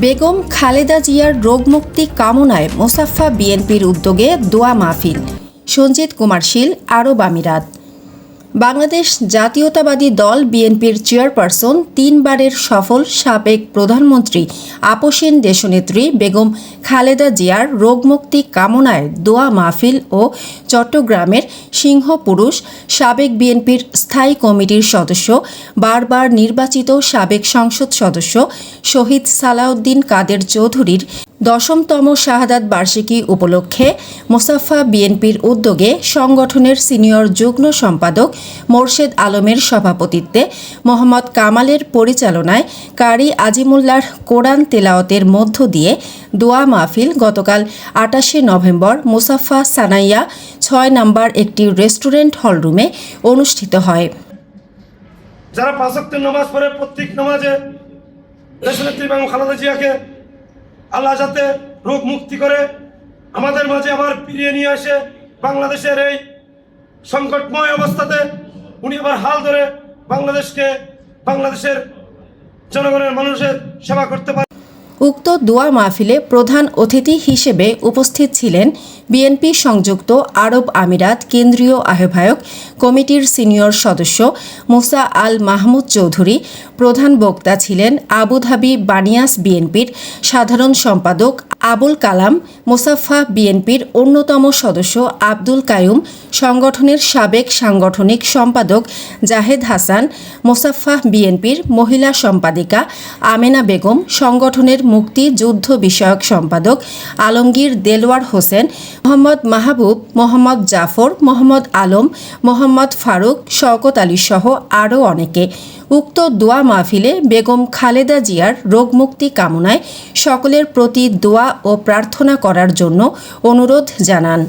বেগম খালেদা জিয়ার রোগমুক্তি কামনায় মোসাফফা বিএনপির উদ্যোগে দোয়া মাহফিল। সঞ্জিত কুমার শীল, আরব আমিরাত। বাংলাদেশ জাতীয়তাবাদী দল বিএনপির চেয়ারপারসন, 3 বারের সফল সাবেক প্রধানমন্ত্রী আপসীন দেশনেত্রী বেগম খালেদা জিয়ার রোগমুক্তি কামনায় দোয়া মাহফিল ও চট্টগ্রামের সিংহপুরুষ সাবেক বিএনপির স্থায়ী কমিটির সদস্য, বারবার নির্বাচিত সাবেক সংসদ সদস্য শহীদ সালাউদ্দিন কাদের চৌধুরীর 10তম শাহাদাত বার্ষিকী উপলক্ষে মোসাফফা বিএনপির উদ্যোগে সংগঠনের সিনিয়র যুগ্ম সম্পাদক মোরশেদ আলমের সভাপতিত্বে মোহাম্মদ কামালের পরিচালনায় কারি আজিমুল্লাহর কোরআন তেলাওয়াতের মধ্য দিয়ে দোয়া মাহফিল গতকাল 28শে নভেম্বর মোসাফফা সানাইয়া 6 নম্বর একটি রেস্টুরেন্ট হলরুমে অনুষ্ঠিত হয়। যারা 5 ওয়াক্ত নামাজ পড়ে প্রত্যেক নামাজে দেশনেত্রী বেগম খালেদা জিয়াকে আল্লাহ যাতে রোগ মুক্তি করে আমাদের মাঝে আবার ফিরিয়ে নিয়ে আসে, বাংলাদেশের এই সংকটময় অবস্থাতে উনি আবার হাল ধরে বাংলাদেশের জনগণের মানুষের সেবা করতে পারে। উক্ত দোয়া মাহফিলে প্রধান অতিথি হিসেবে উপস্থিত ছিলেন বিএনপি সংযুক্ত আরব আমিরাত কেন্দ্রীয় আহ্বায়ক কমিটির সিনিয়র সদস্য মুসা আল মাহমুদ চৌধুরী। প্রধান বক্তা ছিলেন আবুধাবি বানিয়াস বিএনপির সাধারণ সম্পাদক আবুল কালাম, মোসাফফা বিএনপির অন্যতম সদস্য আব্দুল কায়ুম, সংগঠনের সাবেক সাংগঠনিক সম্পাদক জাহেদ হাসান, মোসাফফা বিএনপির মহিলা সম্পাদিকা আমেনা বেগম, সংগঠনের মুক্তি যুদ্ধ বিষয়ক সম্পাদক আলমগীর দেলওয়ার হোসেন, মোহাম্মদ মাহবুব, মোহাম্মদ জাফর, মোহাম্মদ আলম, মোহাম্মদ ফারুক, শওকত আলী সহ আরও অনেকে। উক্ত দোয়া মাহফিলে বেগম খালেদা জিয়ার রোগমুক্তি কামনায় সকলের প্রতি দোয়া ও প্রার্থনা করার জন্য অনুরোধ জানান।